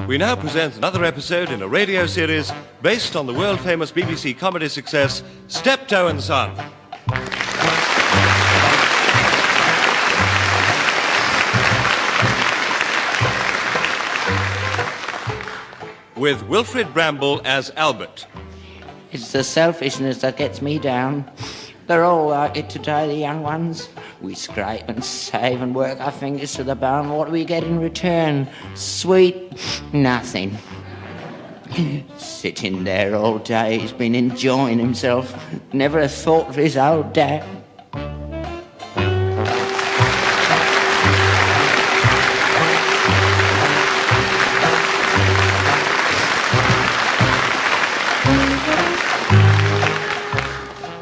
We now present another episode in a radio series based on the world-famous BBC comedy success, Steptoe and Son. With Wilfred Bramble as Albert. It's the selfishness that gets me down. They're all like it today, the young ones. We scrape and save and work our fingers to the bone. What do we get in return? Sweet nothing. Sitting there all day, he's been enjoying himself. Never a thought for his old dad.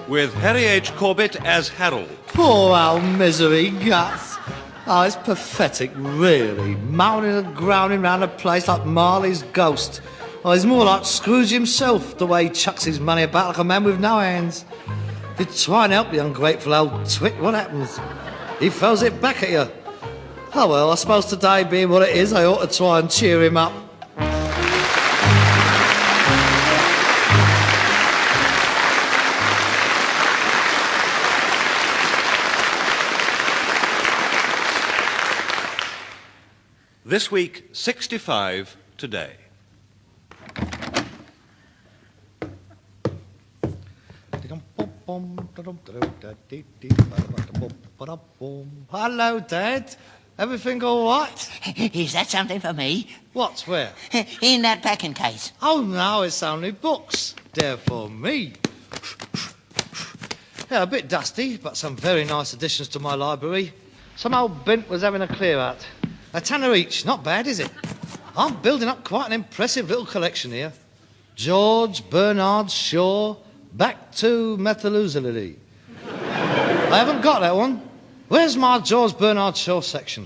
With Harry H. Corbett as Harold. Poor old misery guts. Oh, it's pathetic, really. Moaning and groaning round the place like Marley's ghost. Oh, he's more like Scrooge himself, the way he chucks his money about like a man with no hands. You try and help the ungrateful old twit, what happens? He throws it back at you. Oh well, I suppose today being what it is, I ought to try and cheer him up. This week, 65 today. Hello, Dad. Everything all right? Is that something for me? What, where? In that packing case. Oh, no, it's only books. They're for me. Yeah, a bit dusty, but some very nice additions to my library. Some old bint was having a clear out. A tenner each, not bad, is it? I'm building up quite an impressive little collection here. George Bernard Shaw, Back to Methuselah. I haven't got that one. Where's my George Bernard Shaw section?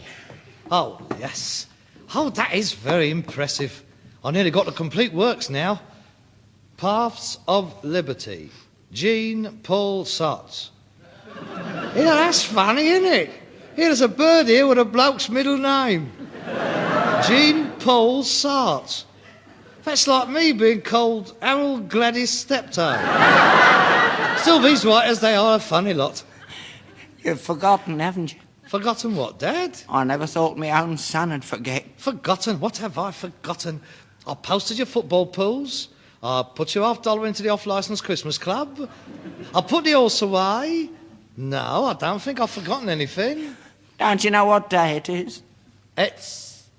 Oh, yes. Oh, that is very impressive. I nearly got the complete works now. Paths of Liberty, Jean-Paul Sartre. Yeah, that's funny, isn't it? Here's a bird here with a bloke's middle name. Jean-Paul Sartre. That's like me being called Harold Gladys Steptoe. Still, these writers, they are a funny lot. You've forgotten, haven't you? Forgotten what, Dad? I never thought my own son would forget. Forgotten? What have I forgotten? I posted your football pools. I put your $50 into the off-licence Christmas club. I put the horse away. No, I don't think I've forgotten anything. Don't you know what day it is? It's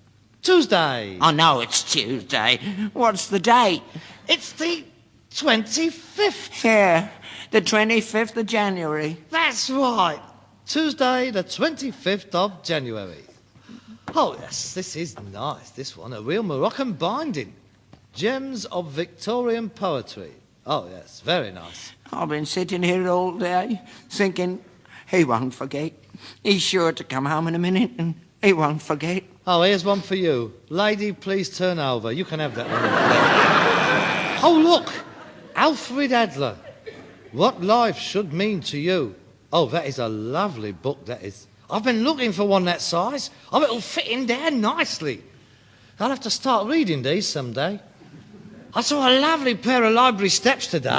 Tuesday. I know it's Tuesday. What's the date? It's the 25th. Yeah, the 25th of January. That's right. Tuesday, the 25th of January. Oh, yes, this is nice, this one. A real Moroccan binding. Gems of Victorian poetry. Oh, yes, very nice. I've been sitting here all day thinking, he won't forget. He's sure to come home in a minute and he won't forget. Oh, here's one for you. Lady, please turn over. You can have that one. Oh, look. Alfred Adler. What life should mean to you. Oh, that is a lovely book, that is. I've been looking for one that size. Oh, it'll fit in there nicely. I'll have to start reading these someday. I saw a lovely pair of library steps today.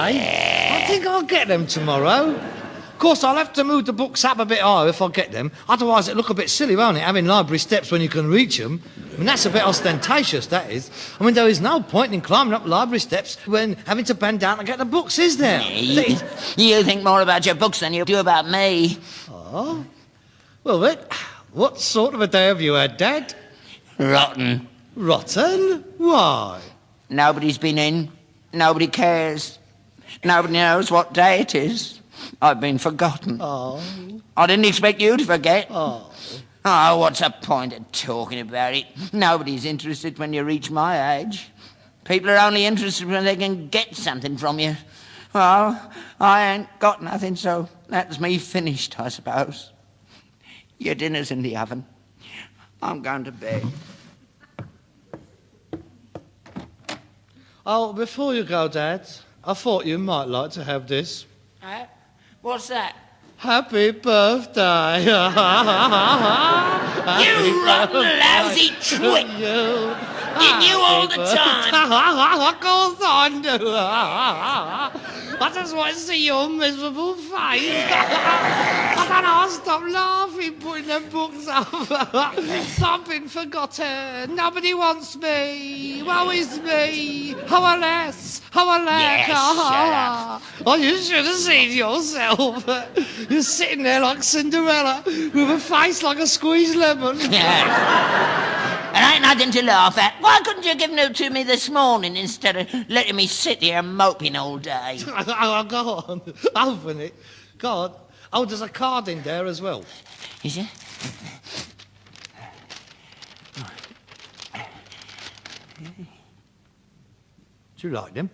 I think I'll get them tomorrow. Of course, I'll have to move the books up a bit higher if I get them. Otherwise, it'll look a bit silly, won't it, having library steps when you can reach them? I mean, that's a bit ostentatious, that is. I mean, there is no point in climbing up library steps when having to bend down to get the books, is there? You think more about your books than you do about me. Oh? Well, then, what sort of a day have you had, Dad? Rotten. Rotten? Why? Nobody's been in. Nobody cares. Nobody knows what day it is. I've been forgotten. Oh. I didn't expect you to forget. Oh. Oh, what's the point of talking about it? Nobody's interested when you reach my age. People are only interested when they can get something from you. Well, I ain't got nothing, so that's me finished, I suppose. Your dinner's in the oven. I'm going to bed. Oh, before you go, Dad, I thought you might like to have this. What's that? Happy birthday. You rotten, lousy twit. You. In you all the time. Of course I do. I just want to see your miserable face. I can't stop laughing, putting them books up. Something forgotten. Nobody wants me. Woe is me. How alas. How alas. Yes, shut up. Oh, you should have seen yourself. You're sitting there like Cinderella with a face like a squeezed lemon. There ain't nothing to laugh at. Why couldn't you give it to me this morning instead of letting me sit here moping all day? Oh, go on. Open it. Go on. Oh, there's a card in there as well. Is it? Do you like them?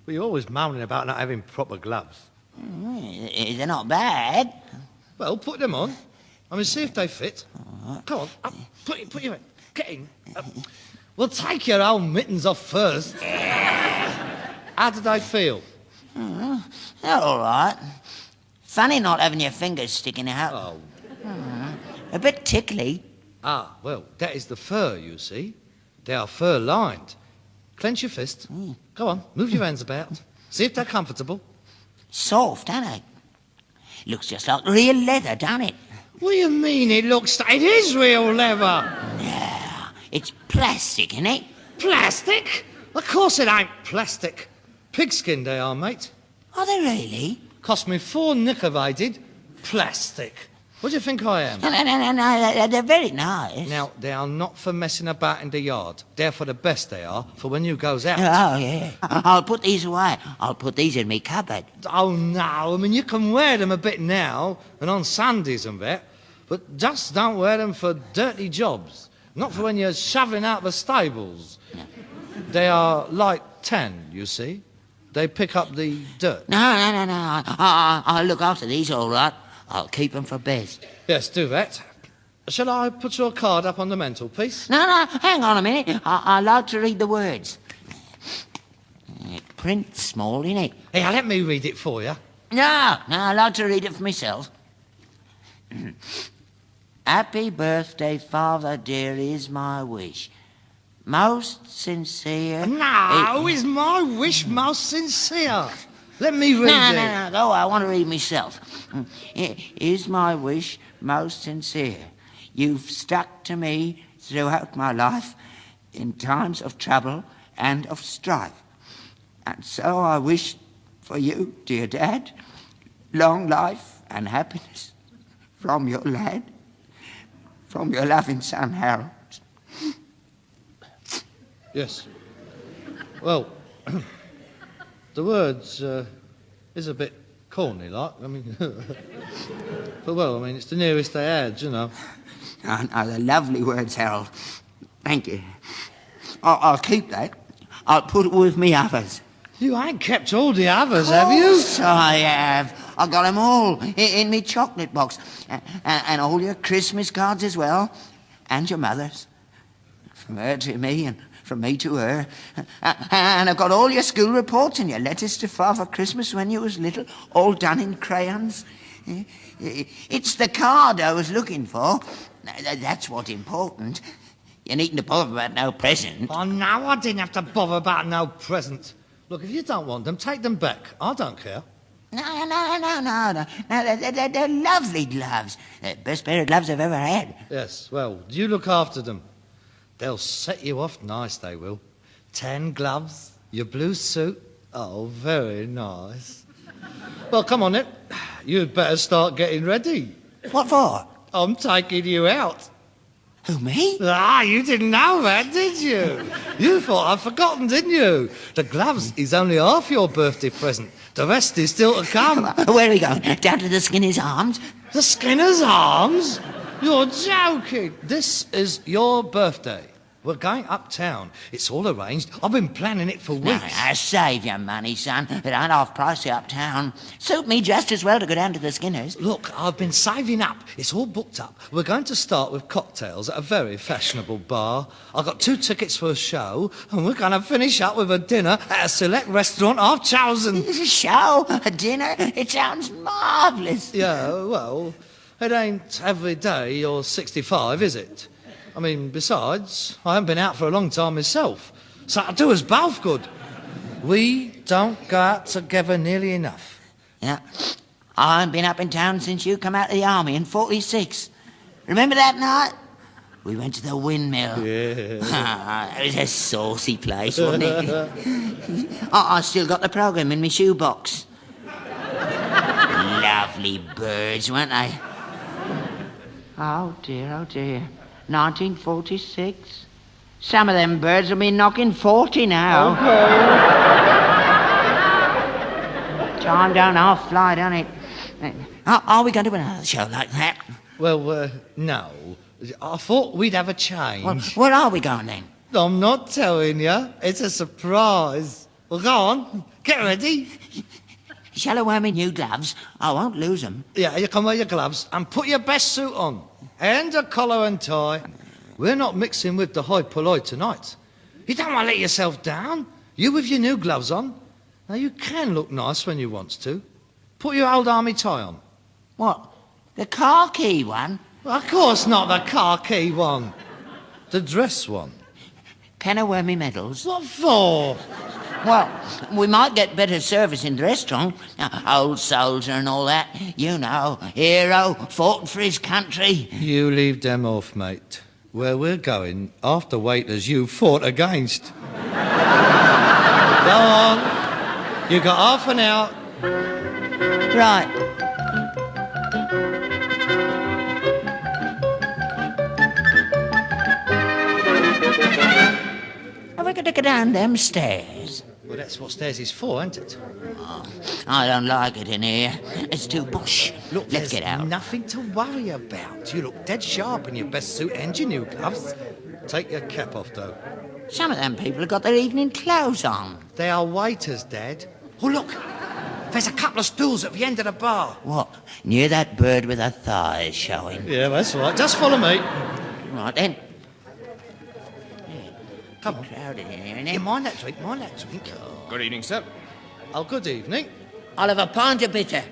Well, you're always moaning about not having proper gloves. They're not bad. Well, put them on. I mean, see if they fit. Come on. Up. Put your get in. We'll take your own mittens off first. How do they feel? They're all right. Funny not having your fingers sticking out. Oh. A bit tickly. Ah, well, that is the fur, you see. They are fur-lined. Clench your fist. Go on, move your hands about. See if they're comfortable. Soft, don't it? Looks just like real leather, don't it? What do you mean it looks... It is real leather. Yeah, it's plastic, isn't it? Plastic? Of course it ain't plastic. Pigskin they are, mate. Are they really? Cost me 4 knickervided. Plastic. What do you think I am? No, they're very nice. Now, they are not for messing about in the yard. They're for the best they are, for when you goes out. Oh, yeah. I'll put these away. I'll put these in me cupboard. Oh, no. I mean, you can wear them a bit now, and on Sundays and that, but just don't wear them for dirty jobs. Not for when you're shoveling out the stables. No. They are light tan, you see. They pick up the dirt. No. I'll look after these all right. I'll keep them for best. Yes, do that. Shall I put your card up on the mantelpiece? No, hang on a minute. I like to read the words. Print's small, innit? Hey, let me read it for you. No, I like to read it for myself. Happy birthday, Father dear, is my wish. Most sincere... No, is my wish most sincere? Let me read it. No, go. I want to read myself. Is my wish most sincere? You've stuck to me throughout my life in times of trouble and of strife. And so I wish for you, dear Dad, long life and happiness from your lad, from your loving son, Harold. Yes. Well, the words is a bit corny, like. I mean, but well, I mean, it's the nearest they had, you know. Oh, they're lovely words, Harold. Thank you. I'll keep that. I'll put it with me others. You ain't kept all the others, have you? Yes, I have. I got them all in me chocolate box. And all your Christmas cards as well. And your mother's. From her to me and from me to her. And I've got all your school reports and your letters to Father Christmas when you was little, all done in crayons. It's the card I was looking for. That's what's important. You needn't to bother about no present. Oh, no, I didn't have to bother about no present. Look, if you don't want them, take them back. I don't care. No. They're lovely gloves. The best pair of gloves I've ever had. Yes, well, you look after them. They'll set you off nice, they will. 10 gloves, your blue suit. Oh, very nice. Well, come on then. You'd better start getting ready. What for? I'm taking you out. Who, me? Ah, you didn't know that, did you? You thought I'd forgotten, didn't you? The gloves is only half your birthday present. The rest is still to come. Where are we going? Down to the Skinner's Arms? The Skinner's Arms? You're joking. This is your birthday. We're going uptown. It's all arranged. I've been planning it for weeks. No, save your money, son. It ain't half price uptown. Suit me just as well to go down to the Skinner's. Look, I've been saving up. It's all booked up. We're going to start with cocktails at a very fashionable bar. I've got 2 tickets for a show, and we're going to finish up with a dinner at a select restaurant I've chosen. A show? A dinner? It sounds marvellous. Yeah, well, it ain't every day you're 65, is it? I mean, besides, I haven't been out for a long time myself, so it'll do us both good. We don't go out together nearly enough. Yeah. I haven't been up in town since you come out of the army in 46. Remember that night? We went to the windmill. Yeah. It was a saucy place, wasn't it? I still got the programme in my shoebox. Lovely birds, weren't they? Oh dear, oh dear. 1946. Some of them birds will be knocking 40 now. Time don't half fly, don't it? Are we going to another show like that? Well, no. I thought we'd have a change. Well, where are we going then? I'm not telling you. It's a surprise. Well, go on. Get ready. Shall I wear my new gloves? I won't lose them. Yeah, you can wear your gloves and put your best suit on. And a collar and tie. We're not mixing with the high polloi tonight. You don't want to let yourself down. You with your new gloves on. Now, you can look nice when you want to. Put your old army tie on. What? The khaki one? Well, of course not the khaki one. The dress one. Can I wear me medals? What for? Well, we might get better service in the restaurant. Old soldier and all that. You know, hero, fought for his country. You leave them off, mate. Where we're going, after waiters you fought against. Go on. You got half an hour. Right. Are we going to go down them stairs? Well, that's what stairs is for, isn't it? Oh, I don't like it in here. It's too bush. Look, Let's there's get out. nothing to worry about. You look dead sharp in your best suit and your new gloves. Take your cap off, though. Some of them people have got their evening clothes on. They are waiters, Dad. Oh, look. There's a couple of stools at the end of the bar. What? Near that bird with her thighs showing. Yeah, that's right. Just follow me. Right then. Come on. Crowded in here, isn't Yeah, it? mind that drink, mind that drink. Good evening, sir. Oh, good evening. I'll have a pint of bitter.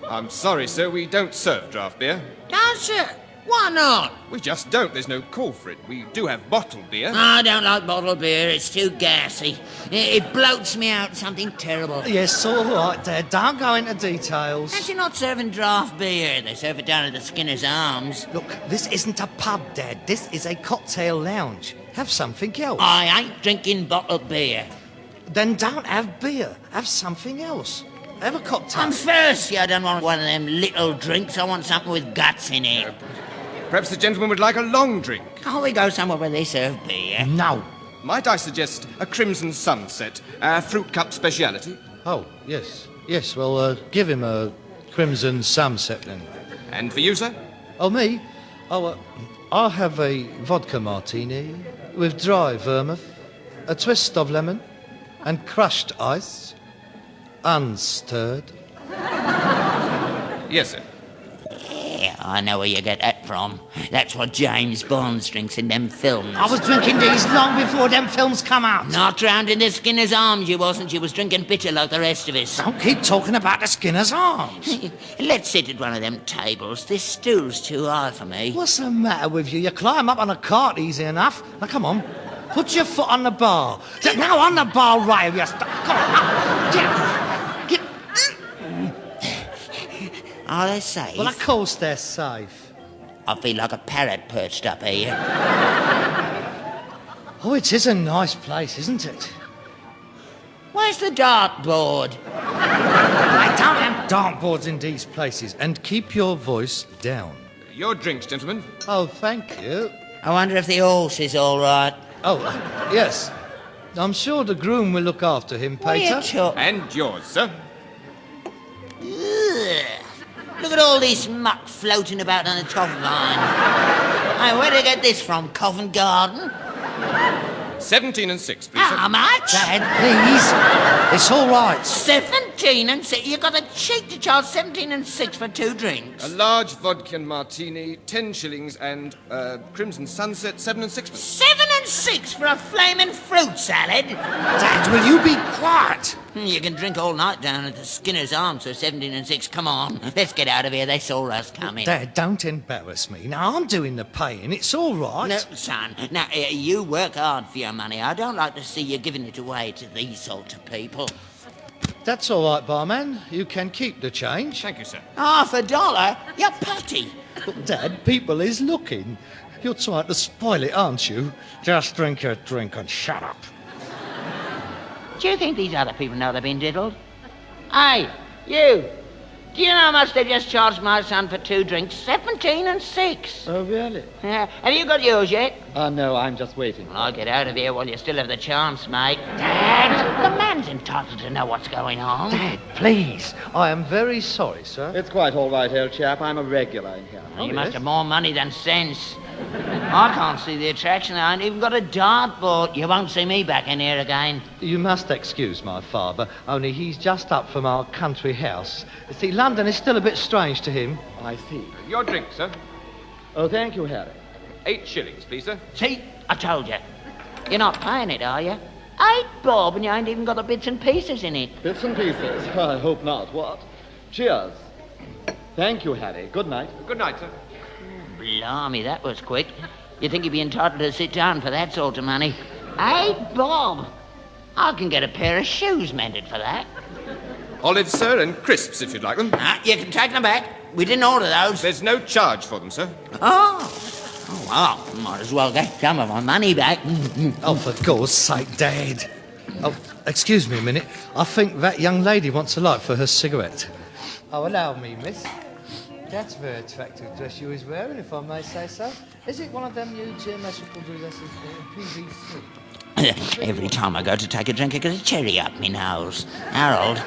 I'm sorry, sir, we don't serve draft beer. Don't you? Why not? We just don't. There's no call for it. We do have bottled beer. I don't like bottled beer. It's too gassy. It bloats me out something terrible. Yes, all right, Dad. Don't go into details. Fancy not serving draft beer. They serve it down at the Skinner's Arms. Look, this isn't a pub, Dad. This is a cocktail lounge. Have something else. I ain't drinking bottled beer. Then don't have beer. Have something else. Have a cocktail. I'm thirsty. I don't want one of them little drinks. I want something with guts in it. Perhaps the gentleman would like a long drink. Can't we go somewhere where they serve beer? No. Might I suggest a Crimson Sunset, a fruit cup speciality? Oh, yes. Yes, well, give him a Crimson Sunset then. And for you, sir? Oh, me? Oh, I'll have a vodka martini with dry vermouth, a twist of lemon, and crushed ice, unstirred. Yes, sir. Yeah, I know where you get that from. That's what James Bond drinks in them films. I was drinking these long before them films come out. Not round in the Skinner's Arms, you wasn't. You was drinking bitter like the rest of us. Don't keep talking about the Skinner's Arms. Let's sit at one of them tables. This stool's too high for me. What's the matter with you? You climb up on a cart easy enough. Now, come on. Put your foot on the bar. Now on the bar rail, you Come on. Get. Are they safe? Well, of course they're safe. I feel like a parrot perched up here. Oh, it is a nice place, isn't it? Where's the dartboard? I don't have dartboards in these places. And keep your voice down. Your drinks, gentlemen. Oh, thank you. I wonder if the horse is all right. Oh, yes. I'm sure the groom will look after him, What are you Pater. talking? And yours, sir. Look at all this muck floating about on the top line. Hey, where'd you get this from? Covent Garden? 17 and 6, please, sir. How much? Dad, please. It's all right. 17? 17 and 6? You got the cheek to charge 17 and 6 for 2 drinks? A large vodka and martini, 10 shillings, and Crimson Sunset, 7 and 6. 7 and 6 for a flaming fruit salad? Dad, will you be quiet? You can drink all night down at the Skinner's Arms for 17 and 6. Come on, let's get out of here. They saw us coming. Dad, don't embarrass me. Now, I'm doing the paying. It's all right. No, son. Now, you work hard for your money. I don't like to see you giving it away to these sort of people. That's all right, barman. You can keep the change. Thank you, sir. $50? You're putty. But, Dad, people is looking. You're trying to spoil it, aren't you? Just drink your drink and shut up. Do you think these other people know they've been diddled? Hey, you. Do you know how much they just charged my son for 2 drinks? 17 and 6. Oh, really? Yeah. Have you got yours yet? No, I'm just waiting. Well, I'll get out of here while you still have the chance, mate. Dad, the man's entitled to know what's going on. Dad, please. I am very sorry, sir. It's quite all right, old chap. I'm a regular in here. You must have more money than sense. I can't see the attraction. I ain't even got a dartboard. You won't see me back in here again. You must excuse my father, only he's just up from our country house. See, London is still a bit strange to him. I see. Your drink, sir. Oh, thank you, Harry. 8 shillings, please, sir. See, I told you. You're not paying it, are you? 8 bob, and you ain't even got the bits and pieces in it. Bits and pieces. I hope not. What? Cheers. Thank you, Harry. Good night. Good night, sir. Blimey, that was quick. You think you'd be entitled to sit down for that sort of money? 8 bob? I can get a pair of shoes mended for that. Olives, sir, and crisps, if you'd like them. You can take them back. We didn't order those. There's no charge for them, sir. Oh, well, might as well get some of my money back. Oh, for God's sake, Dad. Oh, excuse me a minute. I think that young lady wants a light for her cigarette. Oh, allow me, miss. That's a very attractive dress you is wearing, if I may say so. Is it one of them new geometrical dresses in PVC? Every time I go to take a drink, I get a cherry up me nose. Harold.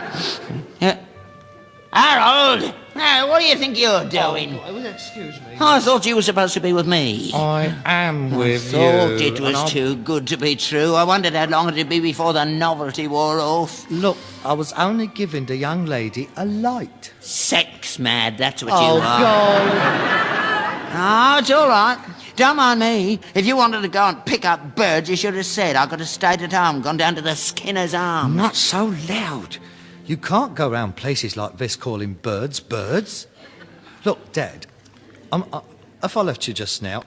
Harold! Now, what do you think you're doing? Oh, excuse me. I thought you were supposed to be with me. I am with you. I thought it and was too good to be true. I wondered how long it'd be before the novelty wore off. Look, I was only giving the young lady a light. Sex mad, that's what Oh, you are. God. Oh, it's all right. Don't mind me. If you wanted to go and pick up birds, you should have said. I could have stayed at home, gone down to the Skinner's Arms. Not so loud. You can't go round places like this calling birds birds. Look, Dad, if I left you just now,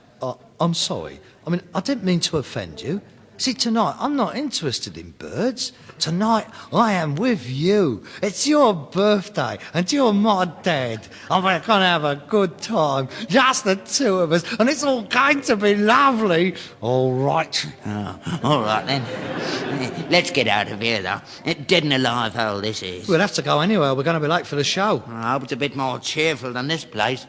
I'm sorry. I mean, I didn't mean to offend you. See, tonight, I'm not interested in birds. Tonight, I am with you. It's your birthday, and you're my dad. And we're going to have a good time, just the 2 of us, and it's all going to be lovely. All right. Oh, all right, then. Let's get out of here, though. Dead and alive hole this is. We'll have to go anywhere. We're going to be late for the show. I hope it's a bit more cheerful than this place.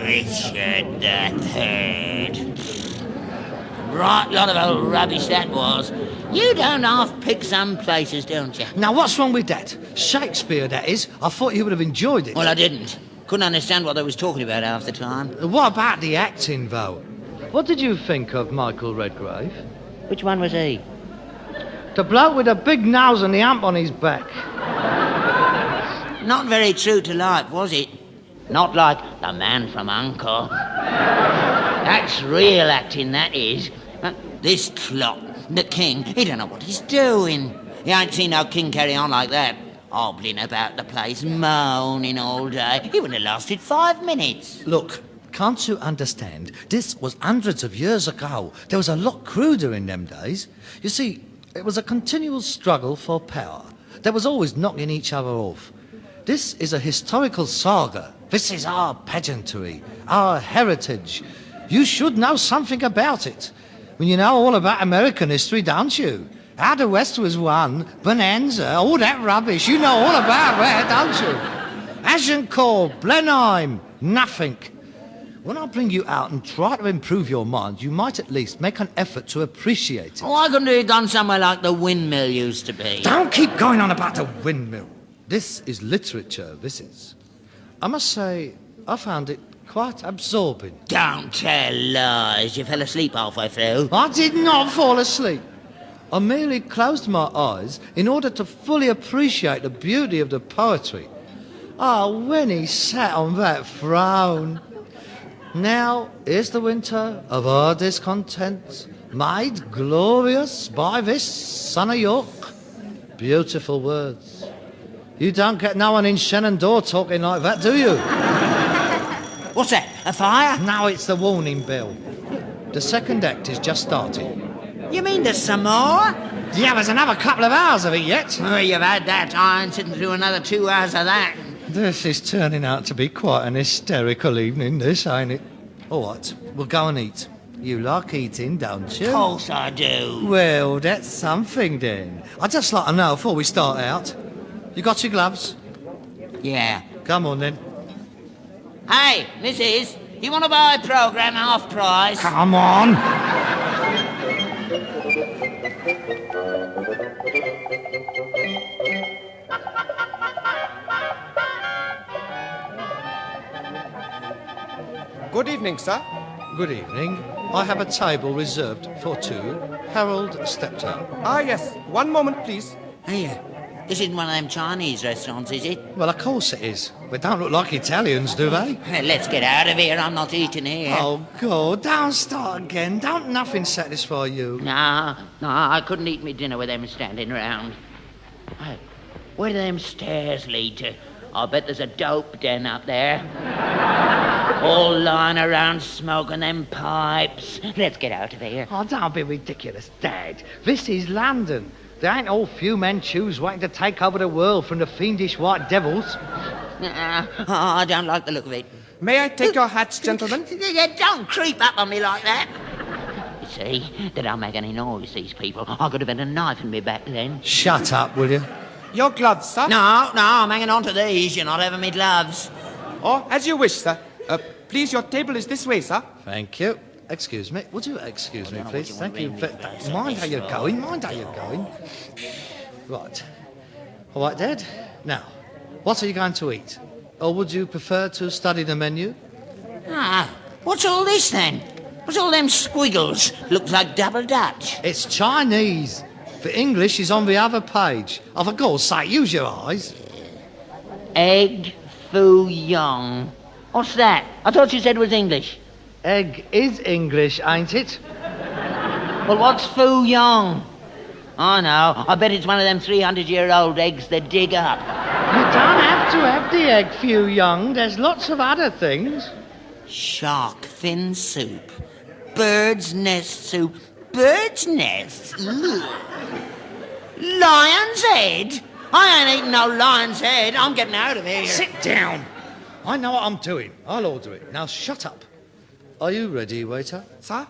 Richard III. Right lot of old rubbish that was. You don't half-pick some places, don't you? Now, what's wrong with that? Shakespeare, that is. I thought you would have enjoyed it. Well, I didn't. Couldn't understand what they was talking about half the time. What about the acting, though? What did you think of Michael Redgrave? Which one was he? The bloke with the big nose and the hump on his back. Not very true to life, was it? Not like the man from Uncle. That's real acting, that is. This clock, the king, he don't know what he's doing. He ain't seen no king carry on like that. Hobbling about the place, moaning all day. He wouldn't have lasted 5 minutes. Look, can't you understand? This was hundreds of years ago. There was a lot cruder in them days. You see, it was a continual struggle for power. There was always knocking each other off. This is a historical saga. This is our pageantry, our heritage. You should know something about it. When you know all about American history, don't you? How the West was won, Bonanza, all that rubbish. You know all about that, don't you? Agincourt, Blenheim, nothing. When I bring you out and try to improve your mind, you might at least make an effort to appreciate it. Why couldn't he have gone somewhere like the windmill used to be? Don't keep going on about the windmill. This is literature, this is. I must say, I found it Quite absorbing. Don't tell lies. You fell asleep halfway through. I did not fall asleep. I merely closed my eyes in order to fully appreciate the beauty of the poetry. Ah, when he sat on that throne. Now, here's the winter of our discontent, made glorious by this son of York. Beautiful words. You don't get no one in Shenandoah talking like that, do you? What's that? A fire? No, it's the warning bell. The second act is just starting. You mean there's some more? Yeah, there's another couple of hours of it yet. Oh, you've had that. I ain't sitting through another 2 hours of that. This is turning out to be quite an hysterical evening, this, ain't it? All right, we'll go and eat. You like eating, don't you? Of course I do. Well, that's something then. I'd just like to know before we start out. You got your gloves? Yeah. Come on then. Hey, missus, you want to buy a programme half price? Come on. Good evening, sir. Good evening. I have a table reserved for two. Harold Steptoe. Ah, yes. One moment, please. Hey, this isn't one of them Chinese restaurants, is it? Well, of course it is. They don't look like Italians, do they? Let's get out of here. I'm not eating here. Oh, God, don't start again. Don't nothing satisfy you. No, I couldn't eat me dinner with them standing around. Hey, where do them stairs lead to? I bet there's a dope den up there. All lying around smoking them pipes. Let's get out of here. Oh, don't be ridiculous, Dad. This is London. There ain't all few Manchus waiting to take over the world from the fiendish white devils. I don't like the look of it. May I take your hats, gentlemen? Don't creep up on me like that. You see, they don't make any noise, these people. I could have had a knife in my back then. Shut up, will you? Your gloves, sir? No, I'm hanging on to these. You're not having me gloves. Oh, as you wish, sir. Please, your table is this way, sir. Thank you. Excuse me. Would you excuse me, know please? what Thank you you. want me to say. Mind how you're going. Mind how you're going. Right. All right, Dad. Now, what are you going to eat? Or would you prefer to study the menu? What's all this then? What's all them squiggles? Looks like double Dutch. It's Chinese. The English is on the other page. Oh, for God's sake, use your eyes. Egg foo young. What's that? I thought you said it was English. Egg is English, ain't it? Well, what's foo young? I know. I bet it's one of them 300-year-old eggs they dig up. You don't have to have the egg, Few Young. There's lots of other things. Shark fin soup. Bird's nest soup. Bird's nest? Ugh. Lion's head? I ain't eating no lion's head. I'm getting out of here. Sit down. I know what I'm doing. I'll order it. Now shut up. Are you ready, waiter? Sir?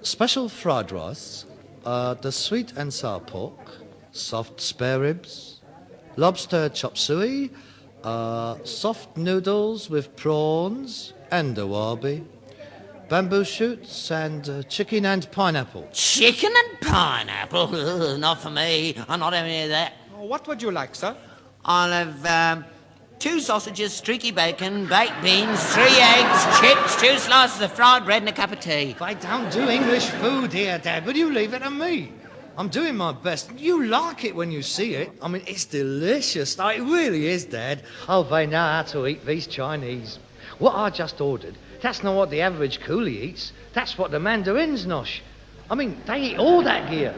Special fried rice, the sweet and sour pork, soft spare ribs, lobster chop suey, soft noodles with prawns and a wabi, bamboo shoots and chicken and pineapple. Chicken and pineapple? Ugh, not for me. I'm not having any of that. What would you like, sir? I'll have 2 sausages, streaky bacon, baked beans, 3 eggs, chips, 2 slices of fried bread and a cup of tea. I don't do English food here, Dad. Will you leave it to me? I'm doing my best. You like it when you see it. I mean, it's delicious. It really is, Dad. Oh, they know how to eat these Chinese. What I just ordered, that's not what the average coolie eats. That's what the mandarins nosh. I mean, they eat all that gear.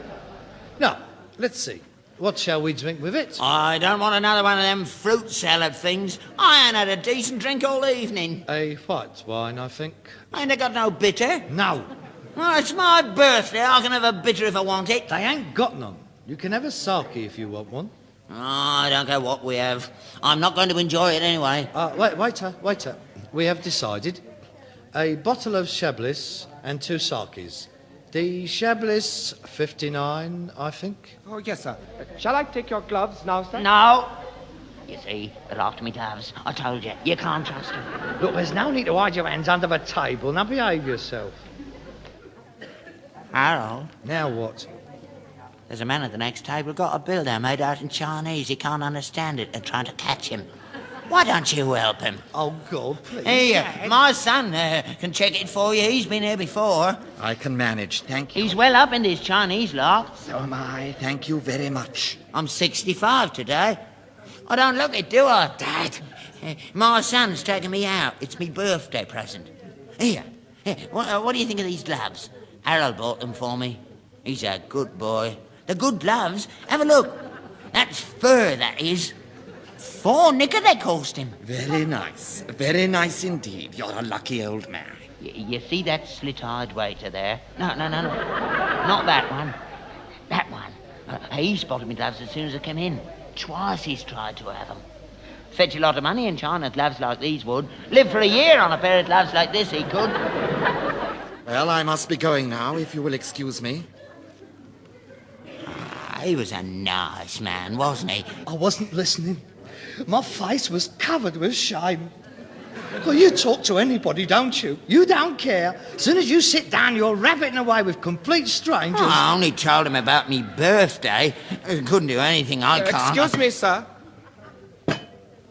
Now, let's see. What shall we drink with it? I don't want another one of them fruit salad things. I ain't had a decent drink all evening. A white wine, I think. Ain't they got no bitter? No, Well, it's my birthday. I can have a bitter if I want it. they ain't got none. You can have a sake if you want one. Oh, I don't care what we have. I'm not going to enjoy it anyway. Waiter. We have decided. A bottle of Chablis and 2 sakes. The Chablis 59, I think. Oh, yes, sir. Shall I take your gloves now, sir? No. You see, they're after me gloves. I told you, you can't trust them. Look, there's no need to hide your hands under the table. Now behave yourself. Harold, Now what? there's a man at the next table got a bill there made out in Chinese. He can't understand it. They're trying to catch him. Why don't you help him? Oh, God, please. Here, Dad. my son can check it for you. He's been here before. I can manage, thank you. He's well up in this Chinese lot. So am I, thank you very much. I'm 65 today. I don't look it, do I? Dad. My son's taking me out. It's me birthday present. Here, what do you think of these gloves? Harold bought them for me. He's a good boy. They're good gloves. Have a look. That's fur, that is. £4 they cost him. Very nice indeed. You're a lucky old man. You see that slit-eyed waiter there? No. Not that one. That one. He spotted me gloves as soon as I came in. Twice he's tried to have them. Fetch a lot of money in China, gloves like these would. Live for a year on a pair of gloves like this, he could. Well, I must be going now, if you will excuse me. He was a nice man, wasn't he? I wasn't listening. My face was covered with shame. Well, you talk to anybody, don't you? You don't care. As soon as you sit down, you're rabbiting away with complete strangers. I only told him about me birthday. He couldn't do anything I can't. Excuse me, sir.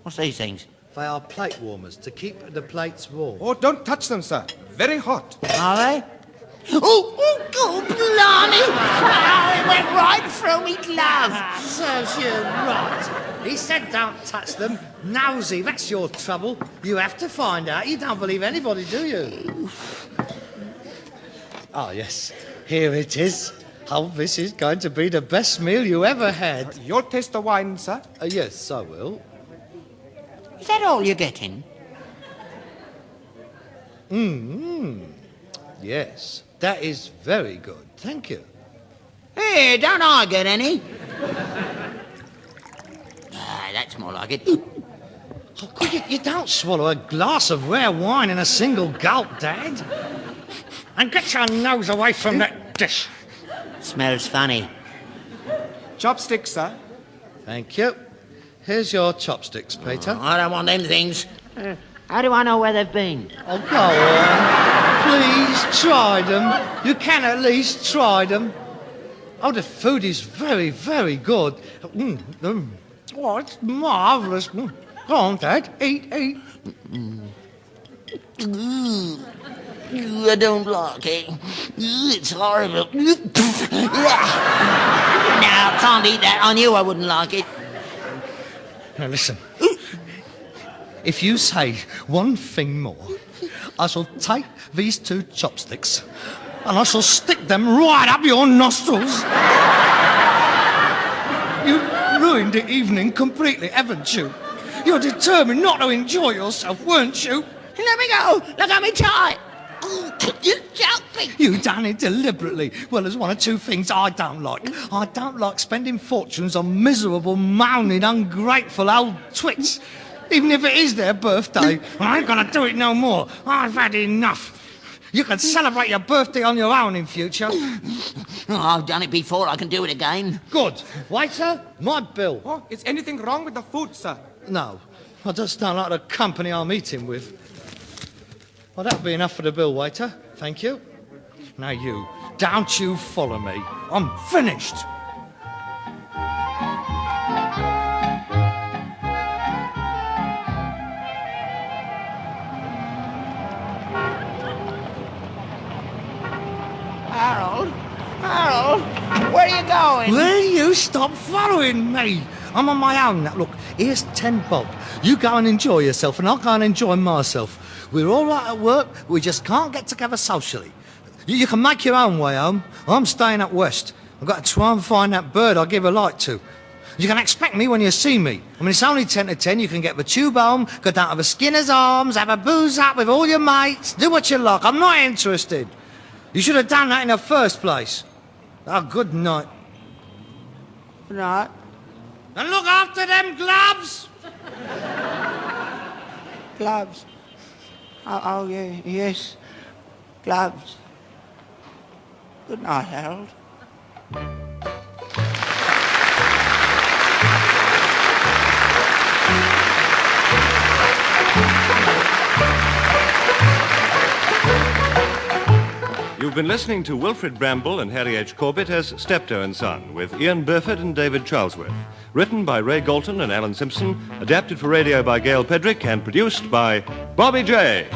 What's these things? They are plate warmers to keep the plates warm. Oh, don't touch them, sir. Very hot. Are they? Oh, blimey! Oh, it went right through me glove. Serves you right. He said don't touch them. Nosy, that's your trouble. You have to find out. You don't believe anybody, do you? Oh, yes. Here it is. Oh, this is going to be the best meal you ever had. You'll taste the wine, sir. Yes, I will. Is that all you're getting? Yes, that is very good. Thank you. Hey, don't I get any? That's more like it. Oh, God, you don't swallow a glass of rare wine in a single gulp, Dad. And get your nose away from that dish. Smells funny. Chopsticks, sir. Thank you. Here's your chopsticks, Peter. I don't want them things. How do I know where they've been? Oh, go on. Please try them. You can at least try them. Oh, the food is very, very good. Oh, it's marvellous. Go on, Dad. Eat. I don't like it. It's horrible. No, I can't eat that. I knew I wouldn't like it. Now, listen. If you say one thing more, I shall take these 2 chopsticks and I shall stick them right up your nostrils. You ruined the evening completely, haven't you? You're determined not to enjoy yourself, weren't you? Let me go. Look at me try. You joking? You done it deliberately. Well, there's 1 or 2 things I don't like. I don't like spending fortunes on miserable, moaning, ungrateful old twits. Even if it is their birthday, I ain't gonna do it no more. I've had enough. You can celebrate your birthday on your own in future. I've done it before. I can do it again. Good. Waiter, my bill. Oh, is anything wrong with the food, sir? No, I just don't like the company I'm eating with. Well, that'll be enough for the bill, waiter. Thank you. Now you, don't you follow me. I'm finished. Harold, where are you going? Will you stop following me? I'm on my own now. Look, here's 10 bob. You go and enjoy yourself, and I'll go and enjoy myself. We're all right at work, we just can't get together socially. You can make your own way home. I'm staying up west. I've got to try and find that bird I give a light to. You can expect me when you see me. I mean, it's only 10 to 10. You can get the tube home, go down to the Skinner's Arms, have a booze up with all your mates, do what you like. I'm not interested. You should have done that in the first place. Oh, good night. Good night. And look after them gloves! Gloves. Oh, yeah, yes. Gloves. Good night, Harold. You You've been listening to Wilfred Bramble and Harry H. Corbett as Steptoe and Son, with Ian Burford and David Charlesworth. Written by Ray Galton and Alan Simpson, adapted for radio by Gail Pedrick, and produced by Bobby J.